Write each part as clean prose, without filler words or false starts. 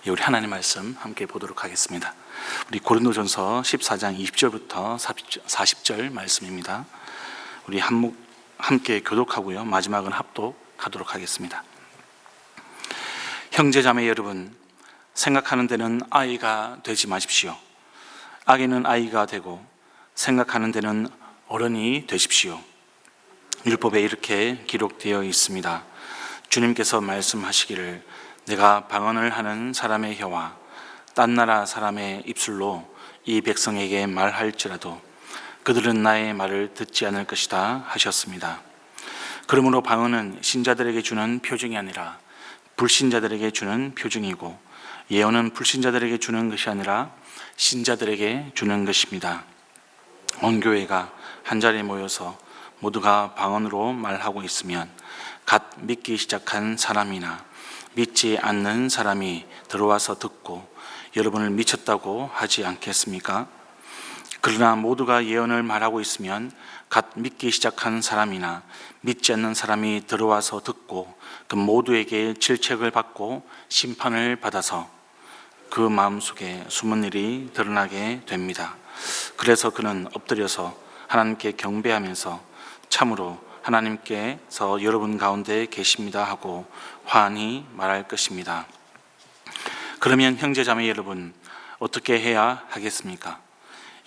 우리 하나님 말씀 함께 보도록 하겠습니다. 우리 고린도전서 14장 20절부터 40절 말씀입니다. 우리 함께 교독하고요, 마지막은 합독하도록 하겠습니다. 형제자매 여러분, 생각하는 데는 아이가 되지 마십시오. 아기는 아이가 되고 생각하는 데는 어른이 되십시오. 율법에 이렇게 기록되어 있습니다. 주님께서 말씀하시기를 내가 방언을 하는 사람의 혀와 딴 나라 사람의 입술로 이 백성에게 말할지라도 그들은 나의 말을 듣지 않을 것이다 하셨습니다. 그러므로 방언은 신자들에게 주는 표징이 아니라 불신자들에게 주는 표징이고, 예언은 불신자들에게 주는 것이 아니라 신자들에게 주는 것입니다. 온 교회가 한자리에 모여서 모두가 방언으로 말하고 있으면 갓 믿기 시작한 사람이나 믿지 않는 사람이 들어와서 듣고 여러분을 미쳤다고 하지 않겠습니까? 그러나 모두가 예언을 말하고 있으면 갓 믿기 시작한 사람이나 믿지 않는 사람이 들어와서 듣고 그 모두에게 질책을 받고 심판을 받아서 그 마음속에 숨은 일이 드러나게 됩니다. 그래서 그는 엎드려서 하나님께 경배하면서 참으로 하나님께서 여러분 가운데 계십니다 하고 환히 말할 것입니다. 그러면 형제자매 여러분, 어떻게 해야 하겠습니까?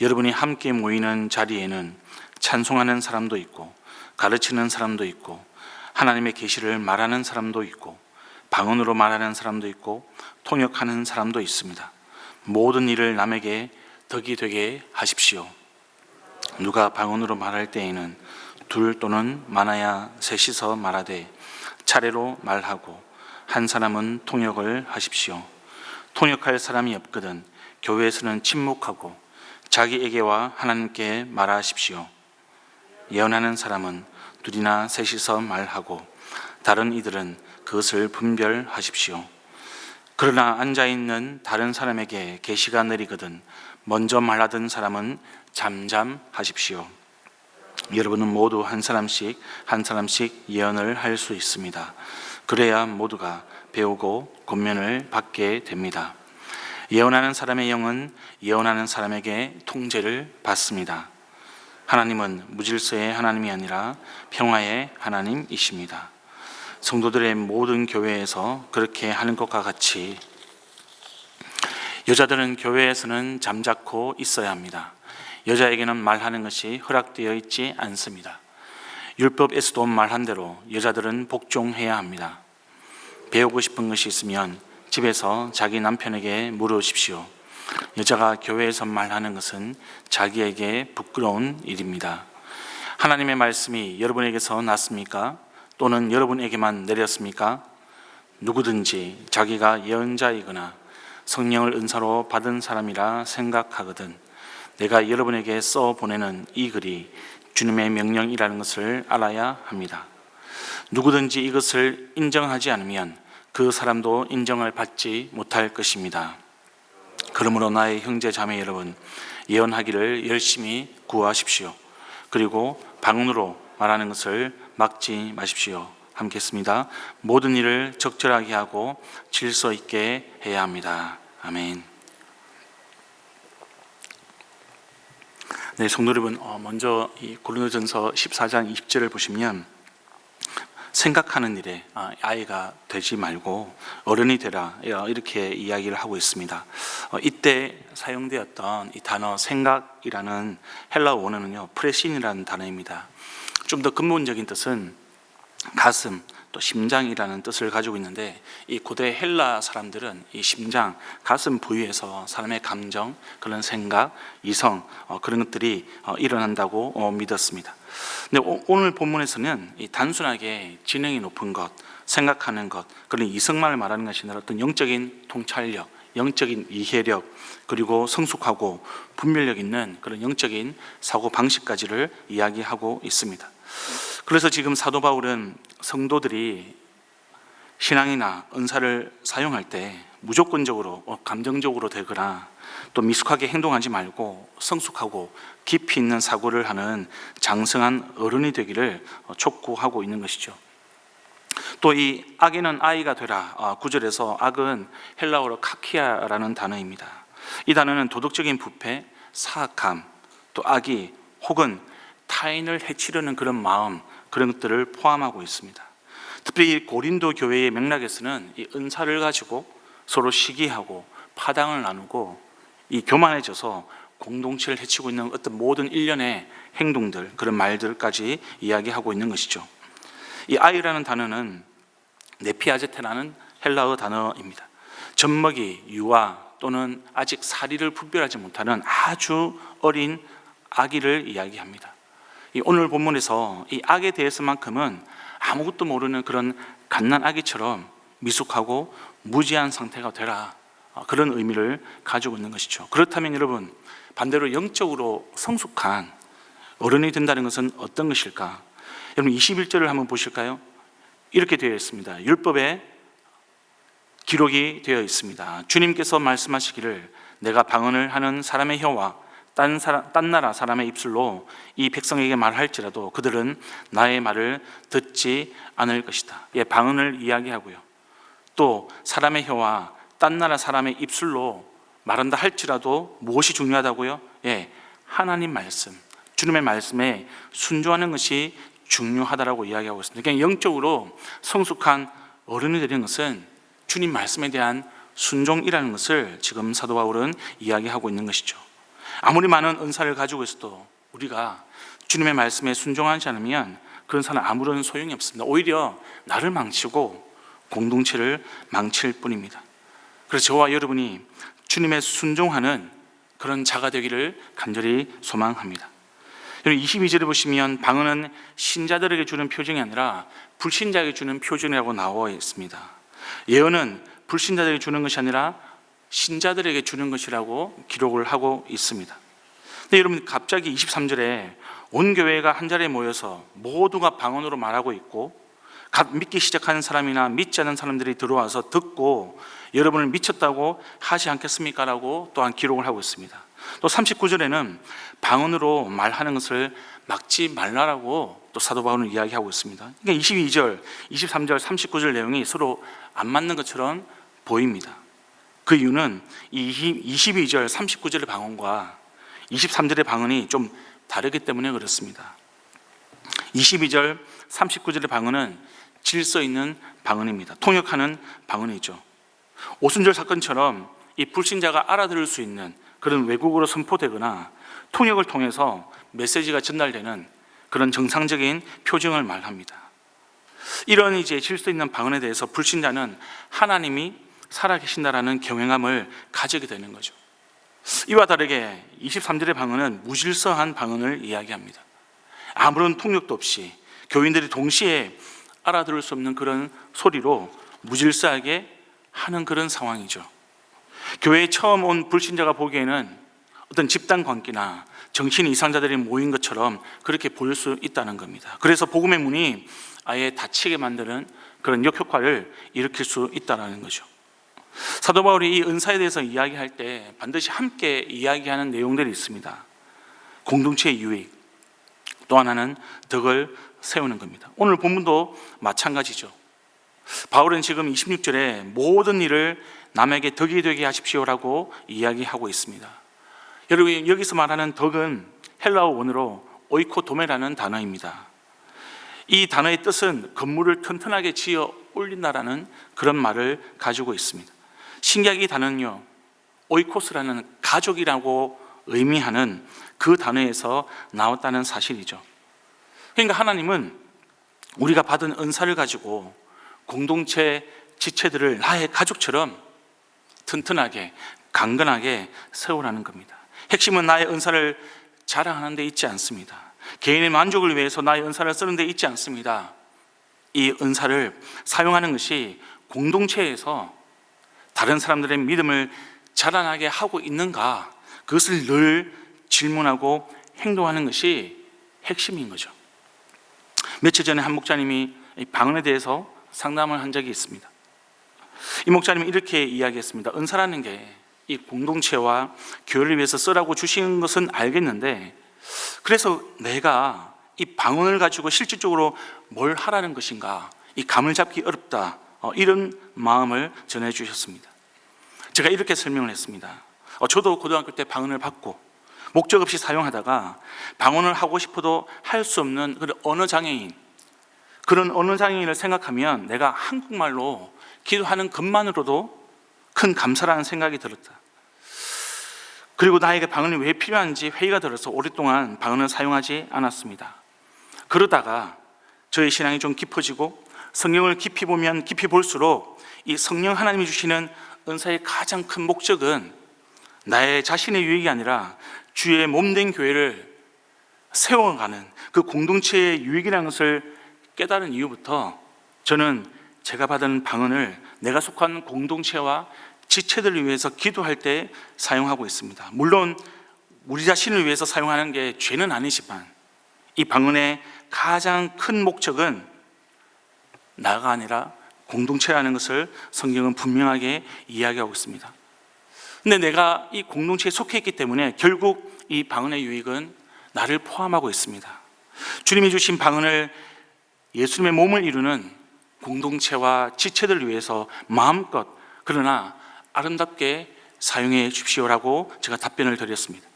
여러분이 함께 모이는 자리에는 찬송하는 사람도 있고, 가르치는 사람도 있고, 하나님의 계시를 말하는 사람도 있고, 방언으로 말하는 사람도 있고, 통역하는 사람도 있습니다. 모든 일을 남에게 덕이 되게 하십시오. 누가 방언으로 말할 때에는 둘 또는 많아야 셋이서 말하되 차례로 말하고, 한 사람은 통역을 하십시오. 통역할 사람이 없거든 교회에서는 침묵하고 자기에게와 하나님께 말하십시오. 예언하는 사람은 둘이나 셋이서 말하고 다른 이들은 그것을 분별하십시오. 그러나 앉아있는 다른 사람에게 계시가 내리거든 먼저 말하던 사람은 잠잠하십시오. 여러분은 모두 한 사람씩 예언을 할 수 있습니다. 그래야 모두가 배우고 권면을 받게 됩니다. 예언하는 사람의 영은 예언하는 사람에게 통제를 받습니다. 하나님은 무질서의 하나님이 아니라 평화의 하나님이십니다. 성도들의 모든 교회에서 그렇게 하는 것과 같이 여자들은 교회에서는 잠자코 있어야 합니다. 여자에게는 말하는 것이 허락되어 있지 않습니다. 율법에서도 말한 대로 여자들은 복종해야 합니다. 배우고 싶은 것이 있으면 집에서 자기 남편에게 물으십시오. 여자가 교회에서 말하는 것은 자기에게 부끄러운 일입니다. 하나님의 말씀이 여러분에게서 났습니까? 또는 여러분에게만 내렸습니까? 누구든지 자기가 예언자이거나 성령을 은사로 받은 사람이라 생각하거든 내가 여러분에게 써 보내는 이 글이 주님의 명령이라는 것을 알아야 합니다. 누구든지 이것을 인정하지 않으면 그 사람도 인정을 받지 못할 것입니다. 그러므로 나의 형제 자매 여러분, 예언하기를 열심히 구하십시오. 그리고 방언으로 말하는 것을 막지 마십시오. 함께 했습니다. 모든 일을 적절하게 하고 질서 있게 해야 합니다. 아멘. 네, 성도 여러분, 먼저 이 고린도전서 14장 20절을 보시면 생각하는 일에 아이가 되지 말고 어른이 되라, 이렇게 이야기를 하고 있습니다. 이때 사용되었던 이 단어 생각이라는 헬라어 원어는요, 프레신이라는 단어입니다. 좀 더 근본적인 뜻은 가슴, 또 심장이라는 뜻을 가지고 있는데, 이 고대 헬라 사람들은 이 심장, 가슴 부위에서 사람의 감정, 그런 생각, 이성, 그런 것들이 일어난다고 믿었습니다. 근데 오늘 본문에서는 이 단순하게 지능이 높은 것, 생각하는 것, 그런 이성만을 말하는 것이 아니라 어떤 영적인 통찰력, 영적인 이해력, 그리고 성숙하고 분별력 있는 그런 영적인 사고 방식까지를 이야기하고 있습니다. 그래서 지금 사도 바울은 성도들이 신앙이나 은사를 사용할 때 무조건적으로 감정적으로 되거나 또 미숙하게 행동하지 말고 성숙하고 깊이 있는 사고를 하는 장성한 어른이 되기를 촉구하고 있는 것이죠. 또 이 악에는 아이가 되라 9절에서 악은 헬라어로 카키아라는 단어입니다. 이 단어는 도덕적인 부패, 사악함, 또 악의 혹은 타인을 해치려는 그런 마음, 그런 것들을 포함하고 있습니다. 특별히 이 고린도 교회의 맥락에서는 이 은사를 가지고 서로 시기하고 파당을 나누고 이 교만해져서 공동체를 해치고 있는 어떤 모든 일련의 행동들, 그런 말들까지 이야기하고 있는 것이죠. 이 아이라는 단어는 네피아제테라는 헬라어 단어입니다. 젖먹이, 유아 또는 아직 사리를 분별하지 못하는 아주 어린 아기를 이야기합니다. 오늘 본문에서 이 악에 대해서만큼은 아무것도 모르는 그런 갓난아기처럼 미숙하고 무지한 상태가 되라, 그런 의미를 가지고 있는 것이죠. 그렇다면 여러분, 반대로 영적으로 성숙한 어른이 된다는 것은 어떤 것일까? 여러분 21절을 한번 보실까요? 이렇게 되어 있습니다. 율법에 기록이 되어 있습니다. 주님께서 말씀하시기를 내가 방언을 하는 사람의 혀와 딴 나라 사람의 입술로 이 백성에게 말할지라도 그들은 나의 말을 듣지 않을 것이다. 방언을 이야기하고요. 또 사람의 혀와 딴 나라 사람의 입술로 말한다 할지라도 무엇이 중요하다고요? 하나님 말씀, 주님의 말씀에 순종하는 것이 중요하다라고 이야기하고 있습니다. 그러니까 영적으로 성숙한 어른이 되는 것은 주님 말씀에 대한 순종이라는 것을 지금 사도 바울은 이야기하고 있는 것이죠. 아무리 많은 은사를 가지고 있어도 우리가 주님의 말씀에 순종하지 않으면 그런 사람은 아무런 소용이 없습니다. 오히려 나를 망치고 공동체를 망칠 뿐입니다. 그래서 저와 여러분이 주님의 순종하는 그런 자가 되기를 간절히 소망합니다. 22절에 보시면 방언은 신자들에게 주는 표징이 아니라 불신자에게 주는 표징이라고 나와 있습니다. 예언은 불신자들에게 주는 것이 아니라 신자들에게 주는 것이라고 기록을 하고 있습니다. 근데 여러분, 갑자기 23절에 온 교회가 한 자리에 모여서 모두가 방언으로 말하고 있고 갓 믿기 시작하는 사람이나 믿지 않는 사람들이 들어와서 듣고 여러분을 미쳤다고 하지 않겠습니까? 라고 또한 기록을 하고 있습니다. 또 39절에는 방언으로 말하는 것을 막지 말라라고 또 사도 바울은 이야기하고 있습니다. 그러니까 22절, 23절, 39절 내용이 서로 안 맞는 것처럼 보입니다. 그 이유는 이 22절, 39절의 방언과 23절의 방언이 좀 다르기 때문에 그렇습니다. 22절, 39절의 방언은 질서 있는 방언입니다. 통역하는 방언이죠. 오순절 사건처럼 이 불신자가 알아들을 수 있는 그런 외국어로 선포되거나 통역을 통해서 메시지가 전달되는 그런 정상적인 표정을 말합니다. 이런 이제 질서 있는 방언에 대해서 불신자는 하나님이 살아계신다라는 경외감을 가지게 되는 거죠. 이와 다르게 23절의 방언은 무질서한 방언을 이야기합니다. 아무런 통역도 없이 교인들이 동시에 알아들을 수 없는 그런 소리로 무질서하게 하는 그런 상황이죠. 교회에 처음 온 불신자가 보기에는 어떤 집단 관계나 정신 이상자들이 모인 것처럼 그렇게 보일 수 있다는 겁니다. 그래서 복음의 문이 아예 닫히게 만드는 그런 역효과를 일으킬 수 있다는 거죠. 사도 바울이 이 은사에 대해서 이야기할 때 반드시 함께 이야기하는 내용들이 있습니다. 공동체의 유익, 또 하나는 덕을 세우는 겁니다. 오늘 본문도 마찬가지죠. 바울은 지금 26절에 모든 일을 남에게 덕이 되게 하십시오라고 이야기하고 있습니다. 여러분, 여기서 말하는 덕은 헬라어 원어로 오이코도메라는 단어입니다. 이 단어의 뜻은 건물을 튼튼하게 지어 올린다라는 그런 말을 가지고 있습니다. 신기하게 이 단어는요, 오이코스라는 가족이라고 의미하는 그 단어에서 나왔다는 사실이죠. 그러니까 하나님은 우리가 받은 은사를 가지고 공동체 지체들을 나의 가족처럼 튼튼하게 강건하게 세우라는 겁니다. 핵심은 나의 은사를 자랑하는 데 있지 않습니다. 개인의 만족을 위해서 나의 은사를 쓰는 데 있지 않습니다. 이 은사를 사용하는 것이 공동체에서 다른 사람들의 믿음을 자라나게 하고 있는가, 그것을 늘 질문하고 행동하는 것이 핵심인 거죠. 며칠 전에 한 목사님이 방언에 대해서 상담을 한 적이 있습니다. 이 목사님이 이렇게 이야기했습니다. 은사라는 게 이 공동체와 교회를 위해서 쓰라고 주신 것은 알겠는데, 그래서 내가 이 방언을 가지고 실질적으로 뭘 하라는 것인가, 이 감을 잡기 어렵다, 이런 마음을 전해주셨습니다. 제가 이렇게 설명을 했습니다. 저도 고등학교 때 방언을 받고 목적 없이 사용하다가 방언을 하고 싶어도 할 수 없는 그런 언어장애인, 그런 언어장애인을 생각하면 내가 한국말로 기도하는 것만으로도 큰 감사라는 생각이 들었다. 그리고 나에게 방언이 왜 필요한지 회의가 들어서 오랫동안 방언을 사용하지 않았습니다. 그러다가 저의 신앙이 좀 깊어지고 성경을 깊이 보면 깊이 볼수록 이 성령 하나님이 주시는 은사의 가장 큰 목적은 나의 자신의 유익이 아니라 주의 몸된 교회를 세워가는 그 공동체의 유익이라는 것을 깨달은 이후부터 저는 제가 받은 방언을 내가 속한 공동체와 지체들을 위해서 기도할 때 사용하고 있습니다. 물론 우리 자신을 위해서 사용하는 게 죄는 아니지만 이 방언의 가장 큰 목적은 나가 아니라 공동체라는 것을 성경은 분명하게 이야기하고 있습니다. 근데 내가 이 공동체에 속해 있기 때문에 결국 이 방언의 유익은 나를 포함하고 있습니다. 주님이 주신 방언을 예수님의 몸을 이루는 공동체와 지체들을 위해서 마음껏 그러나 아름답게 사용해 주십시오라고 제가 답변을 드렸습니다.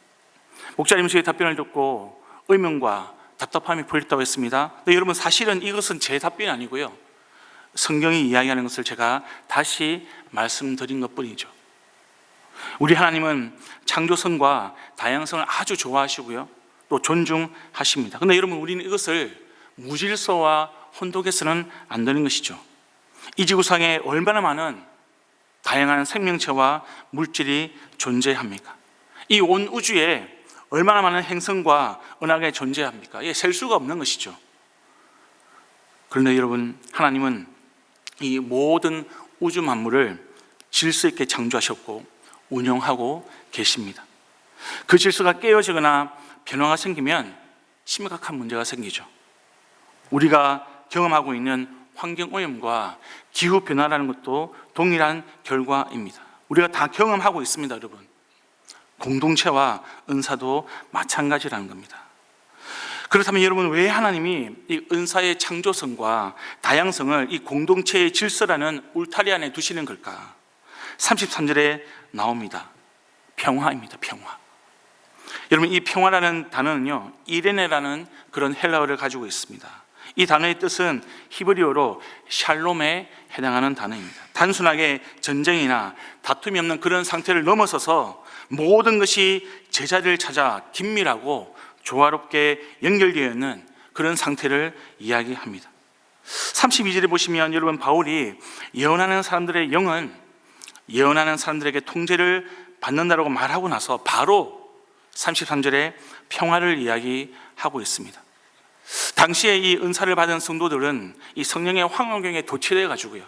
목사님 저의 답변을 듣고 의문과 답답함이 보였다고 했습니다. 근데 여러분 사실은 이것은 제 답변이 아니고요, 성경이 이야기하는 것을 제가 다시 말씀드린 것뿐이죠. 우리 하나님은 창조성과 다양성을 아주 좋아하시고요, 또 존중하십니다. 그런데 여러분 우리는 이것을 무질서와 혼독해서는 안 되는 것이죠. 이 지구상에 얼마나 많은 다양한 생명체와 물질이 존재합니까? 이 온 우주에 얼마나 많은 행성과 은하가 존재합니까? 셀 수가 없는 것이죠. 그런데 여러분 하나님은 이 모든 우주 만물을 질서 있게 창조하셨고 운영하고 계십니다. 그 질서가 깨어지거나 변화가 생기면 심각한 문제가 생기죠. 우리가 경험하고 있는 환경오염과 기후변화라는 것도 동일한 결과입니다. 우리가 다 경험하고 있습니다, 여러분. 공동체와 은사도 마찬가지라는 겁니다. 그렇다면 여러분 왜 하나님이 이 은사의 창조성과 다양성을 이 공동체의 질서라는 울타리 안에 두시는 걸까? 33절에 나옵니다. 평화입니다. 평화. 여러분 이 평화라는 단어는요, 이레네라는 그런 헬라어를 가지고 있습니다. 이 단어의 뜻은 히브리어로 샬롬에 해당하는 단어입니다. 단순하게 전쟁이나 다툼이 없는 그런 상태를 넘어서서 모든 것이 제자리를 찾아 긴밀하고 조화롭게 연결되어 있는 그런 상태를 이야기합니다. 32절에 보시면 여러분 바울이 예언하는 사람들의 영은 예언하는 사람들에게 통제를 받는다라고 말하고 나서 바로 33절에 평화를 이야기하고 있습니다. 당시에 이 은사를 받은 성도들은 이 성령의 황홀경에 도취되어 가지고요,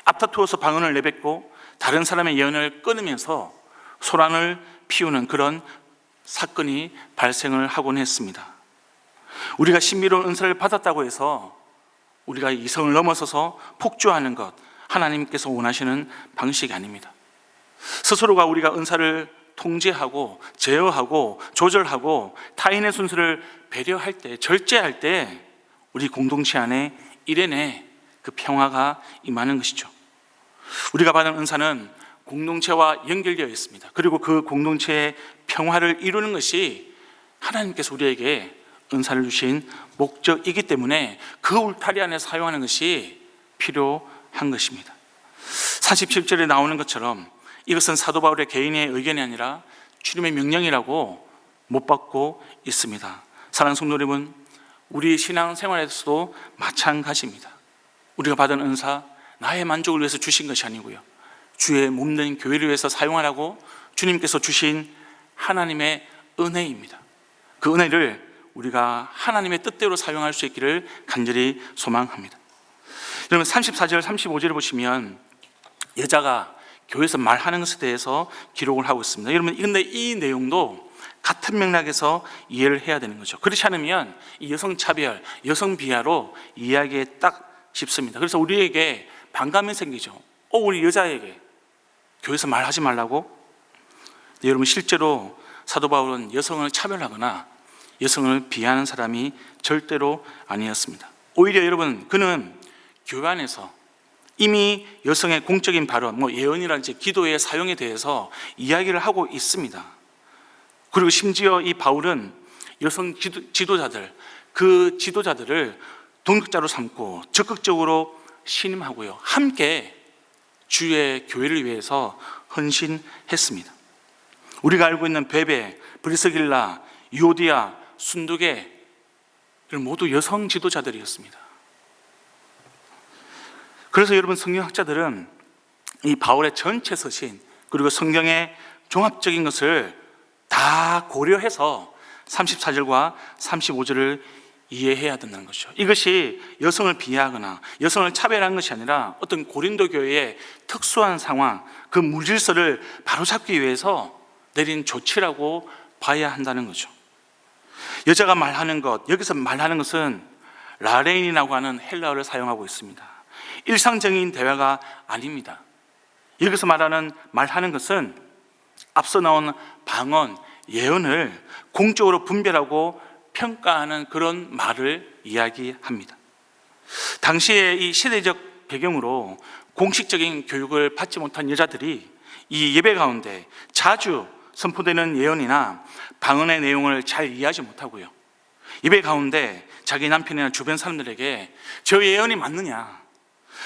앞다투어서 방언을 내뱉고 다른 사람의 예언을 끊으면서 소란을 피우는 그런 사건이 발생을 하곤 했습니다. 우리가 신비로운 은사를 받았다고 해서 우리가 이성을 넘어서서 폭주하는 것, 하나님께서 원하시는 방식이 아닙니다. 스스로가 우리가 은사를 통제하고 제어하고 조절하고 타인의 순서를 배려할 때, 절제할 때 우리 공동체 안에 이래내 그 평화가 임하는 것이죠. 우리가 받은 은사는 공동체와 연결되어 있습니다. 그리고 그 공동체의 평화를 이루는 것이 하나님께서 우리에게 은사를 주신 목적이기 때문에 그 울타리 안에 사용하는 것이 필요한 것입니다. 47절에 나오는 것처럼 이것은 사도 바울의 개인의 의견이 아니라 주님의 명령이라고 못 받고 있습니다. 사랑하는 성도 여러분, 우리 신앙생활에서도 마찬가지입니다. 우리가 받은 은사, 나의 만족을 위해서 주신 것이 아니고요, 주의 몸된 교회를 위해서 사용하라고 주님께서 주신 하나님의 은혜입니다. 그 은혜를 우리가 하나님의 뜻대로 사용할 수 있기를 간절히 소망합니다. 여러분 34절 35절을 보시면 여자가 교회에서 말하는 것에 대해서 기록을 하고 있습니다. 여러분 그런데 이 내용도 같은 맥락에서 이해를 해야 되는 거죠. 그렇지 않으면 이 여성 차별, 여성 비하로 이야기에 딱 싶습니다. 그래서 우리에게 반감이 생기죠. 우리 여자에게 교회에서 말하지 말라고? 네, 여러분 실제로 사도 바울은 여성을 차별하거나 여성을 비하하는 사람이 절대로 아니었습니다. 오히려 여러분 그는 교회 안에서 이미 여성의 공적인 발언, 예언이라든지 기도의 사용에 대해서 이야기를 하고 있습니다. 그리고 심지어 이 바울은 여성 지도자들, 그 지도자들을 동역자로 삼고 적극적으로 신임하고요, 함께 주의 교회를 위해서 헌신했습니다. 우리가 알고 있는 베베, 브리스길라, 유오디아, 순두계 모두 여성 지도자들이었습니다. 그래서 여러분, 성경학자들은 이 바울의 전체 서신 그리고 성경의 종합적인 것을 다 고려해서 34절과 35절을 이해해야 된다는 것이죠. 이것이 여성을 비하하거나 여성을 차별하는 것이 아니라 어떤 고린도 교회의 특수한 상황, 그 물질서를 바로잡기 위해서 내린 조치라고 봐야 한다는 거죠. 여자가 말하는 것, 여기서 말하는 것은 라레인이라고 하는 헬라어를 사용하고 있습니다. 일상적인 대화가 아닙니다. 여기서 말하는 것은 앞서 나온 방언, 예언을 공적으로 분별하고 평가하는 그런 말을 이야기합니다. 당시에 이 시대적 배경으로 공식적인 교육을 받지 못한 여자들이 이 예배 가운데 자주 선포되는 예언이나 방언의 내용을 잘 이해하지 못하고요, 예배 가운데 자기 남편이나 주변 사람들에게 저 예언이 맞느냐,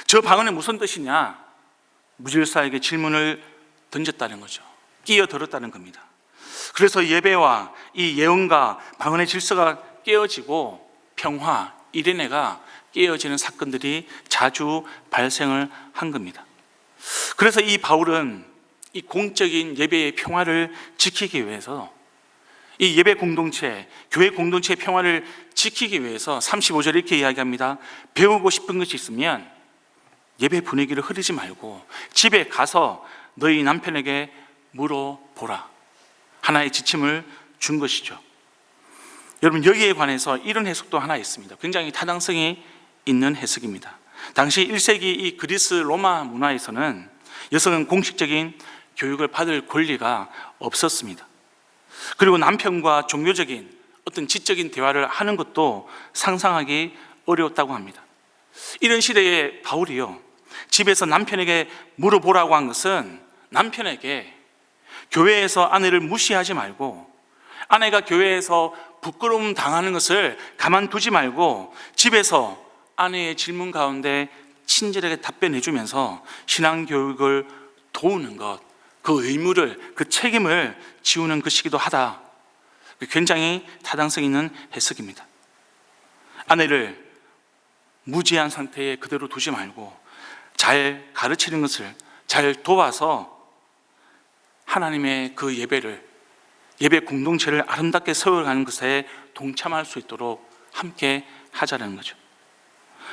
저 방언이 무슨 뜻이냐, 무질서하게 질문을 던졌다는 거죠. 끼어들었다는 겁니다. 그래서 예배와 이 예언과 방언의 질서가 깨어지고 평화, 이레네가 깨어지는 사건들이 자주 발생을 한 겁니다. 그래서 이 바울은 이 공적인 예배의 평화를 지키기 위해서, 이 예배 공동체, 교회 공동체의 평화를 지키기 위해서 35절에 이렇게 이야기합니다. 배우고 싶은 것이 있으면 예배 분위기를 흐리지 말고 집에 가서 너희 남편에게 물어보라. 하나의 지침을 준 것이죠. 여러분, 여기에 관해서 이런 해석도 하나 있습니다. 굉장히 타당성이 있는 해석입니다. 당시 1세기 이 그리스 로마 문화에서는 여성은 공식적인 교육을 받을 권리가 없었습니다. 그리고 남편과 종교적인 어떤 지적인 대화를 하는 것도 상상하기 어려웠다고 합니다. 이런 시대에 바울이요, 집에서 남편에게 물어보라고 한 것은 남편에게 교회에서 아내를 무시하지 말고, 아내가 교회에서 부끄러움 당하는 것을 가만두지 말고 집에서 아내의 질문 가운데 친절하게 답변해 주면서 신앙교육을 도우는 것, 그 의무를, 그 책임을 지우는 것이기도 하다. 굉장히 타당성 있는 해석입니다. 아내를 무지한 상태에 그대로 두지 말고 잘 가르치는 것을 잘 도와서 하나님의 그 예배 공동체를 아름답게 세워가는 것에 동참할 수 있도록 함께 하자는 거죠.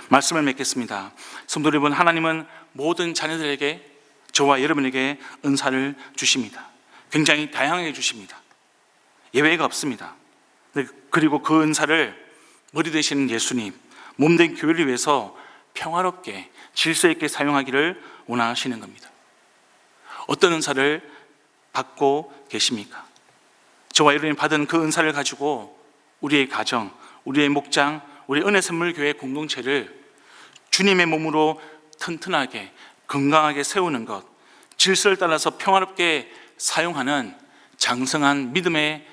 말씀을 맺겠습니다. 성도 여러분, 하나님은 모든 자녀들에게, 저와 여러분에게 은사를 주십니다. 굉장히 다양하게 주십니다. 예외가 없습니다. 그리고 그 은사를 머리 되시는 예수님, 몸된 교회를 위해서 평화롭게 질서 있게 사용하기를 원하시는 겁니다. 어떤 은사를 받고 계십니까? 저와 여러분이 받은 그 은사를 가지고 우리의 가정, 우리의 목장, 우리 은혜선물교회 공동체를 주님의 몸으로 튼튼하게 건강하게 세우는 것, 질서를 따라서 평화롭게 사용하는 장성한 믿음의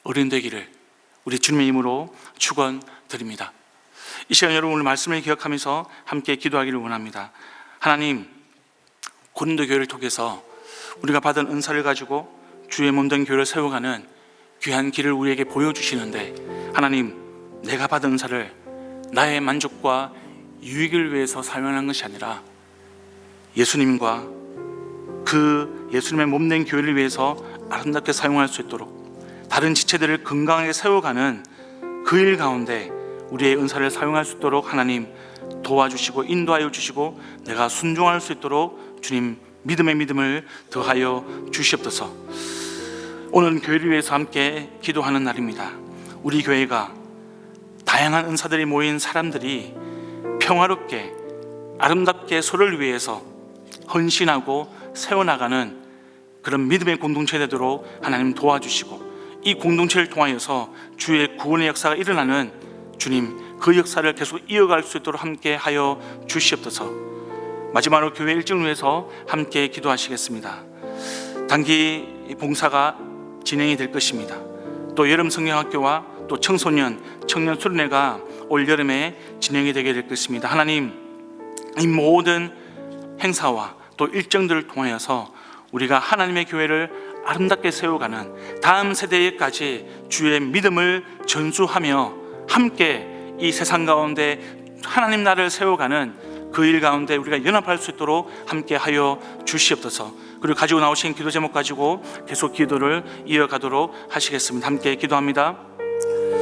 어린 되기를 우리 주님의 이름으로 축원드립니다. 이 시간 여러분, 오늘 말씀을 기억하면서 함께 기도하기를 원합니다. 하나님, 고린도 교회를 통해서 우리가 받은 은사를 가지고 주의 몸된 교회를 세워가는 귀한 길을 우리에게 보여주시는데, 하나님, 내가 받은 은사를 나의 만족과 유익을 위해서 사용하는 것이 아니라 예수님과 그 예수님의 몸된 교회를 위해서 아름답게 사용할 수 있도록 다른 지체들을 건강하게 세워가는 그 일 가운데 우리의 은사를 사용할 수 있도록 하나님 도와주시고 인도하여 주시고, 내가 순종할 수 있도록 주님 믿음의 믿음을 더하여 주시옵소서. 오늘 교회를 위해서 함께 기도하는 날입니다. 우리 교회가 다양한 은사들이 모인 사람들이 평화롭게 아름답게 서로를 위해서 헌신하고 세워나가는 그런 믿음의 공동체 되도록 하나님 도와주시고, 이 공동체를 통하여서 주의 구원의 역사가 일어나는 주님 그 역사를 계속 이어갈 수 있도록 함께 하여 주시옵소서. 마지막으로 교회 일정을 위해서 함께 기도하시겠습니다. 단기 봉사가 진행이 될 것입니다. 또 여름 성경학교와 또 청소년, 청년 수련회가 올 여름에 진행이 되게 될 것입니다. 하나님, 이 모든 행사와 또 일정들을 통하여서 우리가 하나님의 교회를 아름답게 세워가는 다음 세대에까지 주의 믿음을 전수하며 함께 이 세상 가운데 하나님 나라를 세워가는 그 일 가운데 우리가 연합할 수 있도록 함께 하여 주시옵소서. 그리고 가지고 나오신 기도 제목 가지고 계속 기도를 이어가도록 하시겠습니다. 함께 기도합니다.